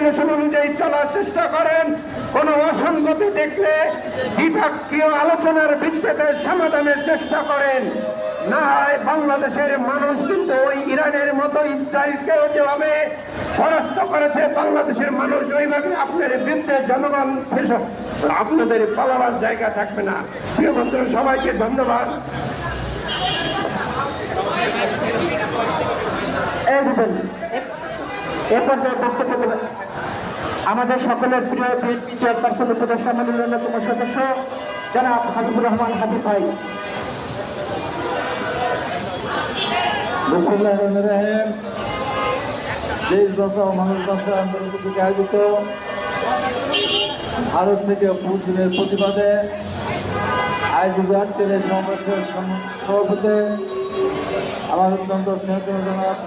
Constitution অনুযায়ী চলার চেষ্টা করেন। কোন অসঙ্গতি দেখলে দ্বিপক্ষীয় আলোচনার ভিত্তিতে সমাধানের চেষ্টা করেন। না হয় বাংলাদেশের মানুষ কিন্তু ওই ইরানের মতো ইসরায়েলকেও যেভাবে পরাস্ত করেছে, বাংলাদেশের মানুষ ওইভাবে আপনার বিরুদ্ধে জনগণ আপনাদের পালাবার জায়গা থাকবে না। প্রিয় বন্ধুরা, সবাইকে ধন্যবাদ। এ পর্যায়ে বক্তব্য দেবেন আমাদের সকলের প্রিয় বিএনপি চেয়ারপারসন উপদেষ্টা সম্মেলনের অন্যতম সদস্য জনাব হাবিবুর রহমান হাবিব ভাই। দেশ বাঁচাও মানুষ বাঁচাও আন্দোলন থেকে আয়োজিত ভারত থেকে পুতিনের প্রতিবাদে আয়োজিত আজকের এই সমাবেশের সভাপতি আমার অত্যন্ত স্নেহজনক জনাব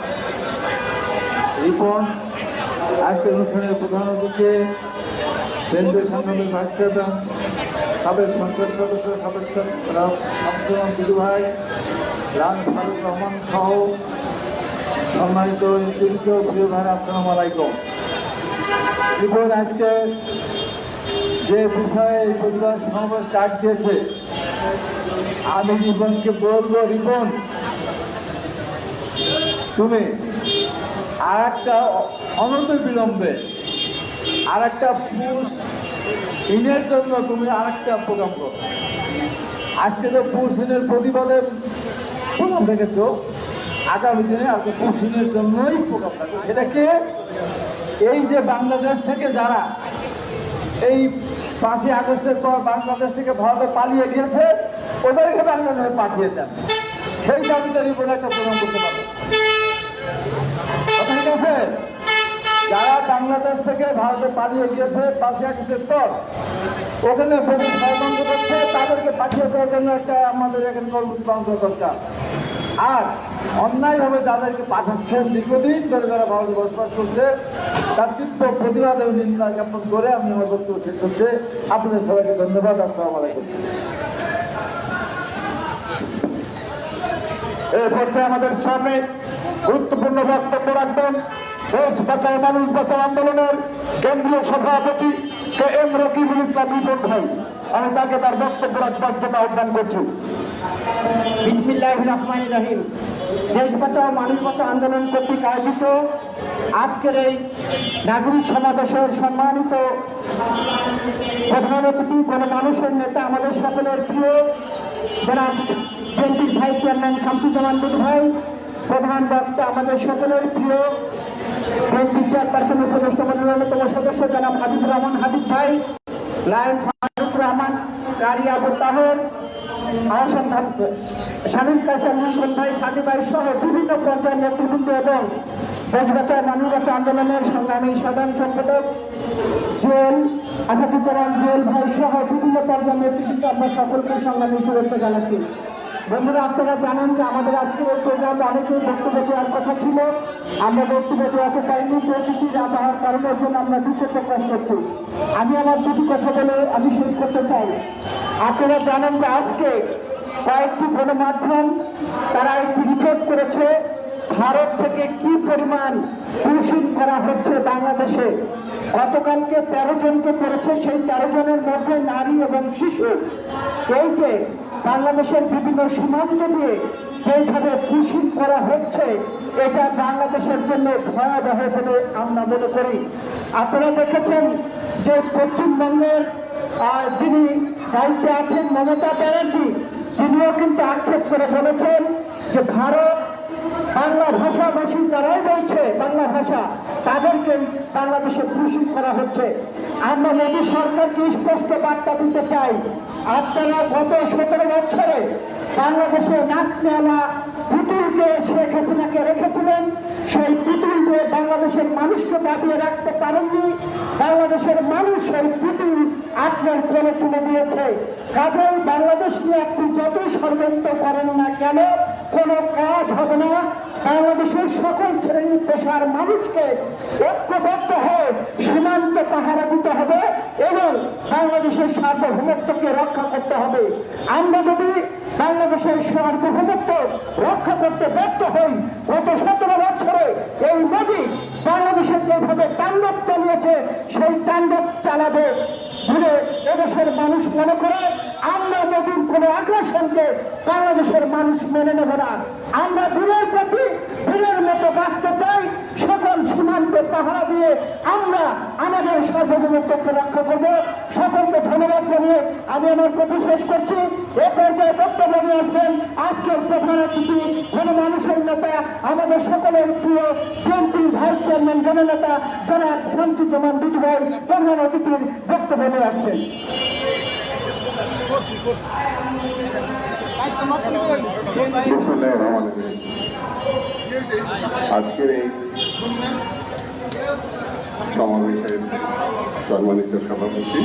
রিপন, আজকের অনুষ্ঠানের প্রধান অতিথি কেন্দ্রীয় সংসদের ভাইস চেয়ারম্যান সাবেক সংসদ সদস্য সাবেক শামসুর বিদু ভাই, রান ফারুক রহমান সহ সম্মানিত প্রিয় ভাই, আসসালামু আলাইকুম। রিপন আজকে যে বিষয়ে এই প্রতিবাদ সমাবেশ ডাক দিয়েছে, আমি রিপনকে বলবো, রিপন তুমি আর একটা অনন্ত বিলম্বে আর একটা পুরুষ দিনের জন্য তুমি আর একটা প্রোগ্রাম করো। আজকে তো পুরুষ দিনের প্রতিবাদে প্রোগ্রাম রেখেছ, আগামী দিনে আর পুরুষ দিনের জন্যই প্রোগ্রাম থাকবে। সেটাকে এই যে বাংলাদেশ থেকে যারা এই 5ই আগস্টের পর বাংলাদেশ থেকে ভারতে পালিয়ে গিয়েছে, ওদেরকে বাংলাদেশে পাঠিয়ে দেন, সেই দাবিতে রিপোর্ট একটা প্রোগ্রাম করতে পারবে। ঠিক আছে, যারা বাংলাদেশ থেকে ভারতে পালিয়ে গিয়েছে 5ই আগস্টের পর, ওখানে বহু ষড়যন্ত্র করছে, তাদেরকে পাঠিয়ে দেওয়ার জন্য একটা আমাদের এখানে কর্মসূচি দরকার। আর অন্যায়ভাবে যাদেরকে পাঠাচ্ছেন দীর্ঘদিন ধরে যারা ভারতে বসবাস করছে, তার তীব্র প্রতিবাদ এবং নিন্দা জ্ঞাপন করে আমি আমার বক্তব্য শেষ করছি। আপনাদের সবাইকে ধন্যবাদ। আসসালামু আলাইকুম। এই পর্যায়ে আমাদের সামনে গুরুত্বপূর্ণ বক্তব্য রাখবেন দেশ বাঁচাও মানুষ বাঁচাও আন্দোলনের কেন্দ্রীয় সভাপতি KM রকিবুল ইসলাম রিপন ভাই। আমি তাকে তার বক্তব্য রাখবার জন্য আহ্বান করছি। বিসমিল্লাহির রহমানির রহিম। দেশ বাঁচাও মানুষ বাঁচাও আন্দোলন কর্তৃক আয়োজিত আজকের এই নাগরিক সমাবেশের সম্মানিত প্রধান অতিথি, গণমানুষের নেতা, আমাদের সকলের প্রিয় জনাব বিএনপির ভাইস চেয়ারম্যান শামসুজ্জামান বিদু ভাই, প্রধান বক্তা আমাদের সকলের প্রিয় বিএনপি চেয়ারপারসন উপদেষ্টা মণ্ডলীর অন্যতম সদস্য জনাব হাবিবুর রহমান হাবিব ভাই, লায়ন ফারুক রহমান, কারি আবু তাহের, শামীম কাসেম মন্ডল ভাই, সাদি ভাই সহ বিভিন্ন পর্যায়ের নেতৃবৃন্দ এবং দেশ বাঁচাও মানুষ বাঁচাও আন্দোলনের সংগ্রামী সাধারণ সম্পাদক জুয়েল আসাদুজ্জামান জুয়েল ভাই সহ বিভিন্ন পর্যায়ের নেতৃবৃন্দ, আমরা সকলকে সংগ্রামী শুভেচ্ছা জানাচ্ছি। বন্ধুরা, আপনারা জানেন যে আমাদের আজকের এই প্রোগ্রামে অনেকেই বক্তব্য দেওয়ার কথা ছিল, আমরা বক্তব্য দেওয়াতে পারিনি। প্রকৃতির আবহাওয়ার কারণের জন্য আমরা দুঃখ প্রকাশ করছি। আমি আমার দুটি কথা বলে আমি শেষ করতে চাই। আপনারা জানেন যে আজকে কয়েকটি গণমাধ্যম তারা একটি রিপোর্ট করেছে ভারত থেকে কি পরিমাণ দূষণ করা হচ্ছে বাংলাদেশে। গতকালকে 13 জনকে করেছে, সেই 13 জনের মধ্যে নারী এবং শিশু। এই যে বাংলাদেশের বিভিন্ন সীমান্ত দিয়ে যেভাবে দূষণ করা হচ্ছে, এটা বাংলাদেশের জন্য ভয়াবহ বলে আমরা মনে করি। আপনারা দেখেছেন যে পশ্চিমবঙ্গের যিনি দায়িত্বে আছেন মমতা ব্যানার্জি, তিনিও কিন্তু আক্ষেপ করে বলেছেন যে ভারত বাংলা ভাষাভাষী যারাই বলছে বাংলা ভাষা, তাদেরকে বাংলাদেশে দূষণ করা হচ্ছে। আমরা মোদী সরকারকে স্পষ্ট বার্তা দিতে চাই, আপনারা গত 17 বছরে বাংলাদেশে নাচনেওয়ালা পুতুলকে শেখ হাসিনাকে রেখেছিলেন, সেই পুতুল দিয়ে বাংলাদেশের মানুষকে দাবিয়ে রাখতে পারেননি। বাংলাদেশের মানুষ সেই পুতুল আপনার কোলে তুলে দিয়েছে। কাজেই বাংলাদেশ নিয়ে আপনি যতই ষড়যন্ত্র করেন না কেন, কোনো কাজ হবে না। বাংলাদেশের সকল শ্রেণী পেশার মানুষকে ঐক্যবদ্ধ হয়ে সীমান্ত পাহারা দিতে হবে এবং বাংলাদেশের সার্বভৌমত্বকে রক্ষা করতে হবে। আমরা যদি বাংলাদেশের সার্বভৌমত্ব রক্ষা করতে ব্যর্থ হই, গত 17 বছরে এই মোদী বাংলাদেশের যেভাবে তাণ্ডব চালিয়েছে, সেই তাণ্ডব চালাবে বলে এদেশের মানুষ মনে করে আমরা নতুন কোনো আগ্রাসনকে বাংলাদেশের মানুষ মেনে নেব না। আমরা দিনের প্রতি দিনের মতো বাঁচতে চাই, সকল সীমান্তে পাহারা দিয়ে আমরা আমাদের সার্বভৌমত্বকে রক্ষা করব। সকলকে ধন্যবাদ জানিয়ে আমি আমার কথা শেষ করছি। এ পর্যায়ে বক্তব্য নিয়ে আসবেন আজকের প্রধান অতিথি গণমানুষের নেতা, আমাদের সকলের প্রিয় বিএনপি ভাইস চেয়ারম্যান জননেতা জনাব শামসুজ্জামান বিটু ভাই প্রধান অতিথির বক্তব্য নিয়ে আসছেন। আজকের এই সমাবেশের সম্মানিত সভাপতি,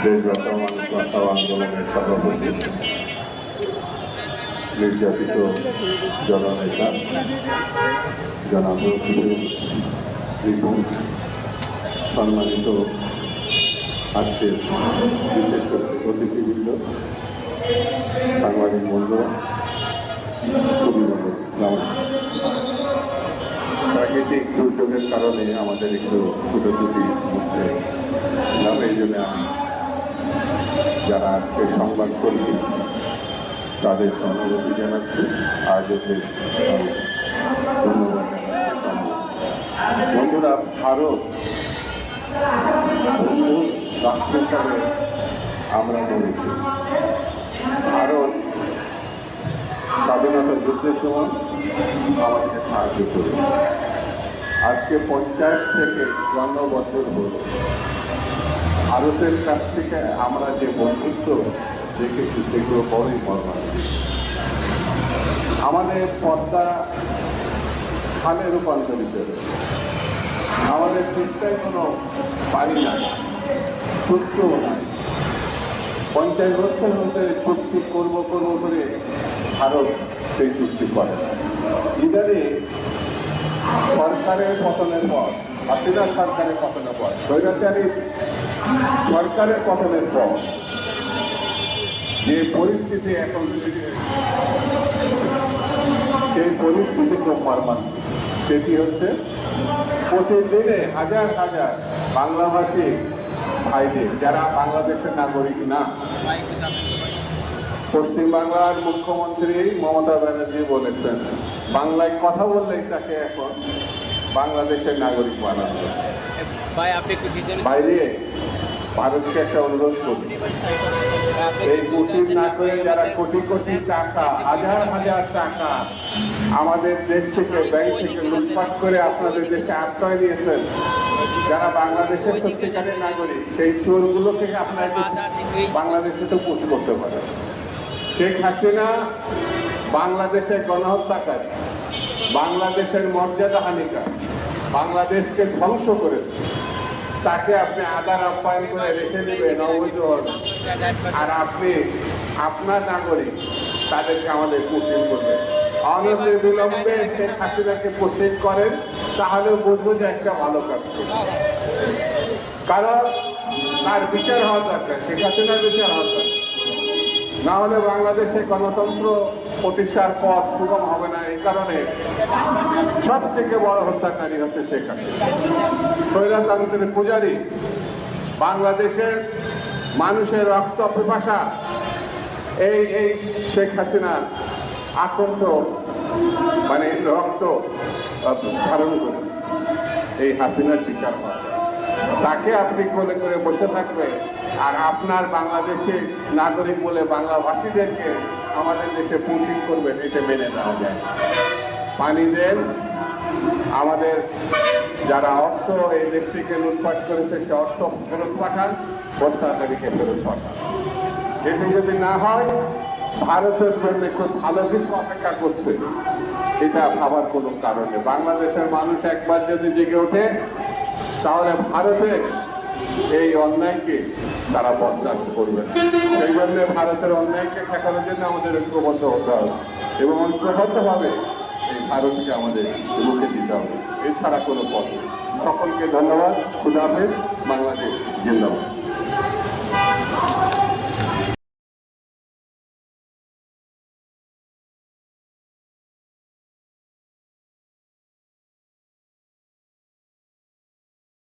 দেশ বাঁচাও মানুষ বাঁচাও আন্দোলনের সভাপতি, নির্যাতিত জননেতা জনাব রিপন, সম্মানিত আজকের বিশেষ অতিথিবৃন্দ, সাংবাদিক বন্ধুরা, প্রাকৃতিক দুর্যোগের কারণে আমাদের একটু ছোটছুটি হচ্ছে, এই জন্য আমি যারা আজকে সংবাদ কর্মী তাদের অনুভূতি জানাচ্ছি, আয়োজকদের ধন্যবাদ জানাচ্ছি। বন্ধুরা, ভারত রাষ্ট্র হিসাবে আমরা বলেছি, ভারত স্বাধীনতা যুদ্ধের সময় আমাদেরকে সাহায্য করে। আজকে 50 থেকে 54 বছর হল ভারতের কাছ থেকে আমরা যে বন্ধুত্ব দেখেছি সেগুলো বড়ই মর্মান্তিক। আমাদের পদ্মা খালে রূপান্তরিত হয়েছে, আমাদের চেষ্টায় কোনো পানি নাই, সুস্থও নাই। 50 বছর মধ্যে চুক্তি করবো করে ভারত সেই চুক্তি করে। ইদারে সরকারের পতনের পর, হাসিনা সরকারের পতনের পর, স্বৈরাচারী সরকারের পতনের পর যে পরিস্থিতি এখন, সেই পরিস্থিতি খুব মর্মান্তিক। সেটি হচ্ছে প্রতিদিনে হাজার হাজার বাংলাভাষী ভাইদের, যারা বাংলাদেশের নাগরিক না, পশ্চিমবাংলার মুখ্যমন্ত্রী মমতা ব্যানার্জি বলেছেন বাংলায় কথা বললেই তাকে এখন বাংলাদেশের নাগরিক বানানো। বাইরে ভারতকে একটা অনুরোধ করি, এই কুটির না করে যারা কোটি কোটি টাকা, হাজার হাজার টাকা আমাদের দেশ থেকে, ব্যাংক থেকে লুটপাট করে আপনাদের দেশে আশ্রয় দিয়েছেন, যারা বাংলাদেশের সত্যিকারের নাগরিক, সেই চোরগুলোকে আপনারা বাংলাদেশে তো পুশ করতে পারেন। শেখ হাসিনা বাংলাদেশের গণহত্যাকারী, বাংলাদেশের মর্যাদা হানিকার, বাংলাদেশকে ধ্বংস করেছে। তাকে আপনি আদার আপ্যায়ন করে রেখে দেবেন অবৈধ, আর আপনি আপনার নাগরিক তাদেরকে আমাদের পুষিং করবেন। অনতি বিলম্বে শেখ হাসিনাকে পুষিং করেন, তাহলেও বুঝবো যে একটা ভালো কাজ করবে। কারণ তার বিচার হওয়া দরকার, শেখ হাসিনার বিচার হওয়া দরকার, না হলে বাংলাদেশে গণতন্ত্র প্রতিষ্ঠার পথ সুগম হবে না। এই কারণে সব থেকে বড় হত্যাকারী হচ্ছে শেখ হাসিনা, স্বৈরতন্ত্রের পূজারী, বাংলাদেশের মানুষের রক্ত পিপাসা এই শেখ হাসিনার আকণ্ঠ, মানে রক্ত ধারণ করে এই হাসিনার বিচার হয়। তাকে আপনি কোলে করে বসে থাকবে, আর আপনার বাংলাদেশের নাগরিক বলে বাংলাভাষীদেরকে আমাদের দেশে পুষিং করবেন, এটা মেনে নেওয়া যায়। পানি দেন, আমাদের যারা অর্থ এই দেশটিকে লুটপাট করেছে সে অর্থ ফেরত পাঠান, হত্যাকারীকে ফেরত পাঠান। এটি যদি না হয়, ভারতের জন্য খুব ভালো কিছু অপেক্ষা করছে, এটা ভাবার কোনো কারণে। বাংলাদেশের মানুষ একবার যদি জেগে ওঠে, তাহলে ভারতের এই অন্যায়কে তারা বরদাস্ত করবে না। সেই জন্য ভারতের অন্যায়কে ঠেকানোর জন্য আমাদের ঐক্যবদ্ধ হতে হবে, এবং ঐক্যবদ্ধভাবে এই ভারতকে আমাদের রুখে দিতে হবে, এছাড়া কোনো পথ নেই। সকলকে ধন্যবাদ। খুদা হাফেজ। বাংলাদেশ জিন্দাবাদ।